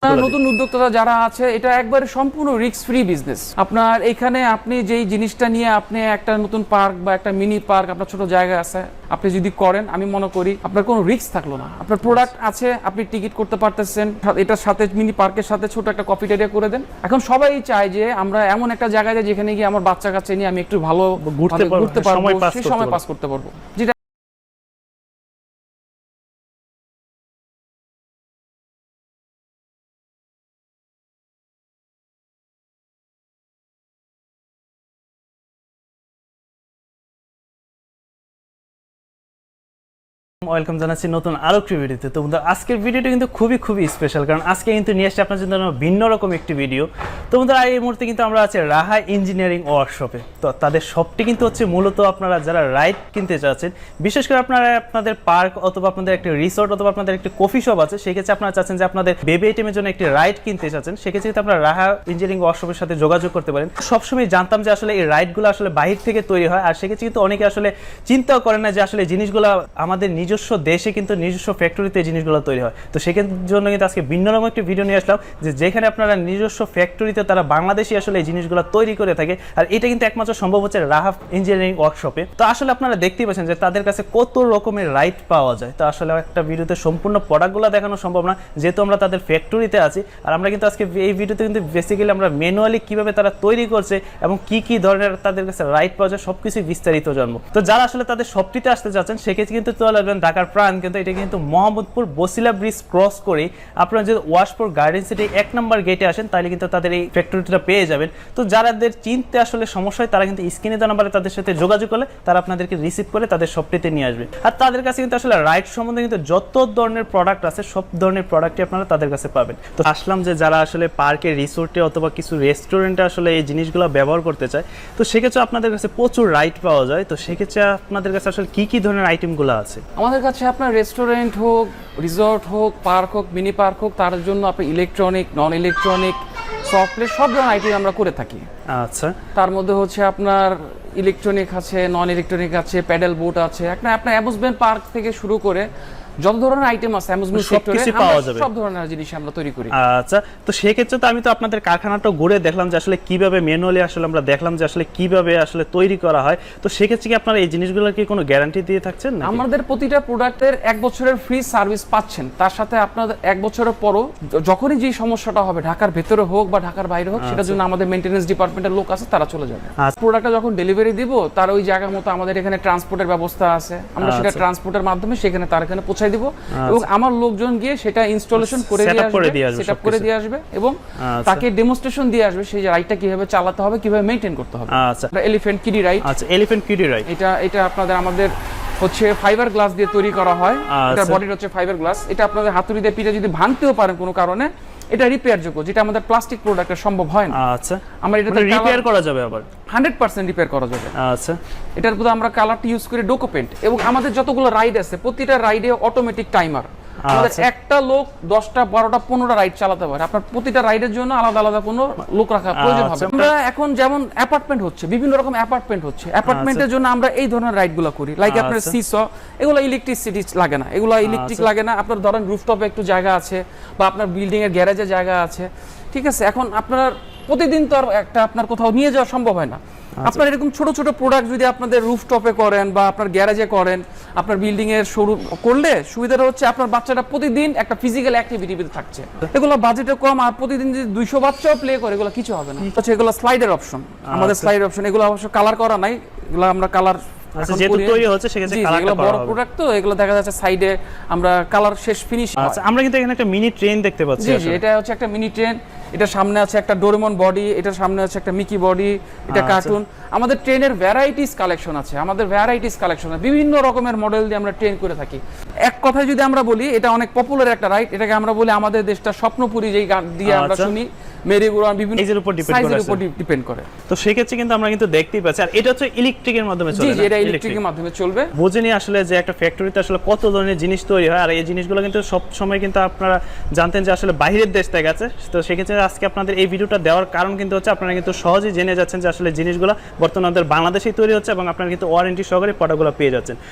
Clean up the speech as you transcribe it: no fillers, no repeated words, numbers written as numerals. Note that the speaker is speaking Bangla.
নতুন উদ্যোক্তা যারা আছে এটা একবারে সম্পূর্ণ রিস্ক ফ্রি বিজনেস। আপনার এখানে আপনি যেই জিনিসটা নিয়ে আপনি একটা নতুন পার্ক বা একটা মিনি পার্ক আপনার ছোট জায়গা আছে আপনি যদি করেন, আমি মনে করি আপনার কোনো রিস্ক থাকলো না। আপনার প্রোডাক্ট আছে, আপনি টিকিট করতে পারতেছেন, এটার সাথে মিনি পার্কের সাথে ছোট একটা কফি এরিয়া করে দেন। এখন সবাই চায় যে আমরা এমন একটা জায়গায় যাই যেখানে গিয়ে আমার বাচ্চা কাচ্চা নিয়ে আমি একটু ভালো ঘুরতে পারবো, সেই সময় পাস করতে পারবো। যেটা ওয়েলকাম জানাচ্ছি নতুন আরো একটি ভিডিওতে। তো বন্ধুরা আজকের ভিডিওটা কিন্তু খুবই স্পেশাল, কারণ আজকে কিন্তু নিয়ে আসছে আপনার জন্য ভিন্ন রকম একটি ভিডিও। তো বন্ধুরা এই মুহূর্তে কিন্তু আমরা আছি রাহা ইঞ্জিনিয়ারিং ওয়ার্কশপে। তো তাদের শপটি কিন্তু হচ্ছে মূলত আপনারা যারা রাইড কিনতে চাচ্ছেন, বিশেষ করে আপনারা আপনাদের পার্ক অথবা আপনাদের একটি রিসোর্ট অথবা আপনাদের একটি কফি শপ আছে, সেক্ষেত্রে আপনারা চাচ্ছেন যে আপনাদের বেবি আইটেমের জন্য একটি রাইড কিনতে চাচ্ছেন, সেক্ষেত্রে কিন্তু আপনারা রাহা ইঞ্জিনিয়ারিং ওয়ার্কশপের সাথে যোগাযোগ করতে পারেন। সবসময় জানতাম যে আসলে এই রাইডগুলো আসলে বাহির থেকে তৈরি হয়, আর সেক্ষেত্রে কিন্তু অনেকে আসলে চিন্তাও করেন না যে আসলে জিনিসগুলো আমাদের নিজস্ব দেশে কিন্তু নিজস্ব ফ্যাক্টরিতে জিনিসগুলো তৈরি হয়। তো সেক্ষেত্রে জন্য কিন্তু আজকে ভিন্ন রকম একটি ভিডিও নিয়ে আসলাম, যে যেখানে আপনারা নিজস্ব ফ্যাক্টরিতে তারা বাংলাদেশি আসলে এই জিনিসগুলো তৈরি করে থাকে, আর এটা কিন্তু একমাত্র সম্ভব হচ্ছে রাহা ইঞ্জিনিয়ারিং ওয়ার্কশপে। তো আসলে আপনারা দেখতেই পাচ্ছেন যে তাদের কাছে কত রকমের রাইড পাওয়া যায়। তো আসলে একটা ভিডিওতে সম্পূর্ণ প্রোডাক্টগুলো দেখানো সম্ভব না, যেহেতু আমরা তাদের ফ্যাক্টরিতে আছি। আর আমরা কিন্তু আজকে এই ভিডিওতে কিন্তু বেসিক্যালি আমরা ম্যানুয়ালি কিভাবে তারা তৈরি করছে এবং কি ধরনের তাদের কাছে রাইড পাওয়া যায় সবকিছু বিস্তারিত জানবো। তো যারা আসলে তাদের শপটিতে আসতে যাচ্ছেন, সেক্ষেত্রে কিন্তু চলে আসবেন ঢাকার প্রাণ কিন্তু এটা কিন্তু মোহাম্মদপুর বসিলা ব্রিজ ক্রস করে আপনারা যদি ওয়াশপুর গার্ডেন সিটি 1 নম্বর গেটে আসেন, তাহলে কিন্তু তাদের এই ফ্যাক্টরিটা পেয়ে যাবেন। তো যারাদের চিনতে আসলে সমস্যা হয়, তারা কিন্তু স্ক্রিনে দেওয়া নাম্বারে তাদের সাথে যোগাযোগ করলে তারা আপনাদেরকে রিসিভ করে তাদের শপটিতে নিয়ে আসবে। আর তাদের কাছে কিন্তু আসলে রাইড সম্বন্ধে কিন্তু যত ধরনের প্রোডাক্ট আছে সব ধরনের প্রোডাক্টই আপনারা তাদের কাছে পাবেন। তো আসলাম যে যারা আসলে পার্কে, রিসোর্টে অথবা কিছু রেস্টুরেন্টে আসলে এই জিনিসগুলো ব্যবহার করতে চায়, তো সেক্ষেত্রে আপনাদের কাছে প্রচুর রাইড পাওয়া যায়। তো সেক্ষেত্রে আপনাদের কাছে আসলে কি ধরনের আইটেমগুলো আছে? আমাদের কাছে আপনার রেস্টুরেন্ট হোক, রিসর্ট হোক, পার্ক হোক, মিনি পার্ক হোক, তার জন্য আপনি ইলেকট্রনিক, নন ইলেকট্রনিক, সফটওয়্যার সব ধরনের আইটেম আমরা করে থাকি। আচ্ছা, তার মধ্যে হচ্ছে আপনার ইলেকট্রনিক আছে, নন ইলেকট্রনিক আছে, প্যাডেল বোট আছে, আপনার অ্যামিউজমেন্ট পার্ক থেকে শুরু করে যত ধরনের আইটেম আছে অ্যামিউজমেন্ট সেক্টরে সব ধরনের জিনিস আমরা তৈরি করি। আচ্ছা, তো সেক্ষেত্রে তো আমি তো আপনাদের কারখানাটা ঘুরে দেখলাম যে আসলে কিভাবে ম্যানুয়ালি আসলে আমরা দেখলাম যে আসলে কিভাবে আসলে তৈরি করা হয়। তো সেক্ষেত্রে কি আপনারা এই জিনিসগুলোর কি কোনো গ্যারান্টি দিয়ে থাকছেন না? আমাদের প্রতিটা প্রোডাক্টের 1 বছরের ফ্রি সার্ভিস পাচ্ছেন। তার সাথে আপনাদের 1 বছরের পরও যখনই যে সমস্যাটা হবে, ঢাকার ভেতরে হোক বা ঢাকার বাইরে হোক, সেটার জন্য আমাদের মেইনটেনেন্স ডিপার্টমেন্টের লোক আছে, তারা চলে যাবে। প্রোডাক্টটা যখন ডেলিভারি দিব, তার ওই জায়গা মতো আমাদের এখানে ট্রান্সপোর্টের ব্যবস্থা আছে, আমরা সেটা ট্রান্সপোর্টের মাধ্যমে সেখানে তার এখানে পৌঁছাই দিব, এবং আমার লোকজন গিয়ে সেটা ইনস্টলেশন করে দিয়ে আসবে, সেটআপ করে দিয়ে আসবে, এবং তাকে ডেমোনস্ট্রেশন দিয়ে আসবে সেই রাইডটা কিভাবে চালাতে হবে, কিভাবে মেইনটেইন করতে হবে। আচ্ছা, এলিফ্যান্ট কিডি রাইড। আচ্ছা, এলিফ্যান্ট কিডি রাইড, এটা আমাদের হচ্ছে ফাইবার গ্লাস দিয়ে তৈরি করা হয়। এটা বডির হচ্ছে ফাইবার গ্লাস। এটা আপনাদের হাতুড়ি দিয়ে পিঠে যদি ভাঙতেও পারেন কোনো কারণে, এটা রিপেয়ার যোগ্য, যেটা আমাদের প্লাস্টিক প্রোডাক্টে সম্ভব হয় না। আচ্ছা, আমরা এটা রিপেয়ার করা যাবে, আবার 100% রিপেয়ার করা যাবে। আচ্ছা, এটার মধ্যে আমরা কালারটি ইউজ করি ডোকো পেইন্ট, এবং আমাদের যতগুলো রাইড আছে প্রতিটা রাইডে অটোমেটিক টাইমার। আমাদের একটা লোক 10টা 12টা 15টা রাইড চালাতে পারে। আপনার প্রতিটা রাইডের জন্য আলাদা কোনো লোক রাখা প্রয়োজন হবে। আমরা এখন যেমন অ্যাপার্টমেন্ট হচ্ছে, বিভিন্ন রকম অ্যাপার্টমেন্ট হচ্ছে, অ্যাপার্টমেন্টের জন্য আমরা এই ধরনের রাইডগুলো করি। লাইক আপনার সিস, এগুলো ইলেকট্রিসিটি লাগে না, এগুলো ইলেকট্রিক লাগে না। আপনার ধরেন রুফটপে একটু জায়গা আছে, বা আপনার বিল্ডিং এর গ্যারেজে জায়গা আছে, ঠিক আছে। এখন আপনার প্রতিদিন তো আর একটা আপনার কোথাও নিয়ে যাওয়া সম্ভব হয় না। আপনার এরকম ছোট প্রোডাক্ট যদি আপনাদের রুফটপে করেন বা আপনার গ্যারেজে করেন, আপনার বিল্ডিং এর শুরু করলে সুবিধাটা হচ্ছে আপনার বাচ্চাটা প্রতিদিন একটা ফিজিক্যাল অ্যাক্টিভিটিতে থাকছে। এগুলো বাজেটে কম, আর প্রতিদিন যদি 200 বাচ্চাও প্লে করে, এগুলো কিছু হবে না। হচ্ছে এগুলো স্লাইডার অপশন, আমাদের স্লাইডার অপশন। এগুলো অবশ্য কালার করা নাই, এগুলো আমরা কালার বড় প্রোডাক্ট, তো এগুলো দেখা যাচ্ছে সাইডে আমরা কালার শেষ ফিনিশ। আচ্ছা, আমরা কিন্তু এখানে একটা মিনি ট্রেন দেখতে পাচ্ছি। জি, এটা হচ্ছে একটা মিনি ট্রেন। এটা সামনে আছে একটা ডোরেমন বডি, এটা সামনে আছে একটা মিকি বডি, এটা কার্টুন। আমাদের ট্রেনের ভ্যারাইটিস কালেকশন আছে, বিভিন্ন রকমের মডেল দিয়ে আমরা ট্রেন করে থাকি। এক কথায় যদি আমরা বলি, এটা অনেক পপুলার একটা রাইড। এটাকে আমরা বলি আমাদের দেশটা স্বপ্নপুরী, যেই গান দিয়ে আমরা শুনি। মেরিগোরাউন্ড বিভিন্ন সাইজের উপর ডিপেন্ড করে। তো সেক্ষেত্রে কিন্তু আমরা কিন্তু দেখতেই পাচ্ছি। আর এটা হচ্ছে ইলেকট্রিকের মাধ্যমে চলে। জি, এটা ইলেকট্রিকের মাধ্যমে চলবে। বুঝিনি আসলে যে একটা ফ্যাক্টরিতে আসলে কত ধরনের জিনিস তৈরি হয়, আর এই জিনিসগুলো কিন্তু সব সময় কিন্তু আপনারা জানতেন যে আসলে বাইরের দেশ থেকে আছে। তো সেক্ষেত্রে আজকে আপনাদের এই ভিডিওটা দেওয়ার কারণ কিন্তু হচ্ছে আপনারা কিন্তু সহজেই জেনে যাচ্ছেন যে আসলে জিনিসগুলো বর্তমানে আমাদের বাংলাদেশেই তৈরি হচ্ছে, এবং আপনারা কিন্তু ওয়ারেন্টি সহকারে প্রোডাক্টগুলো পেয়ে যাচ্ছেন।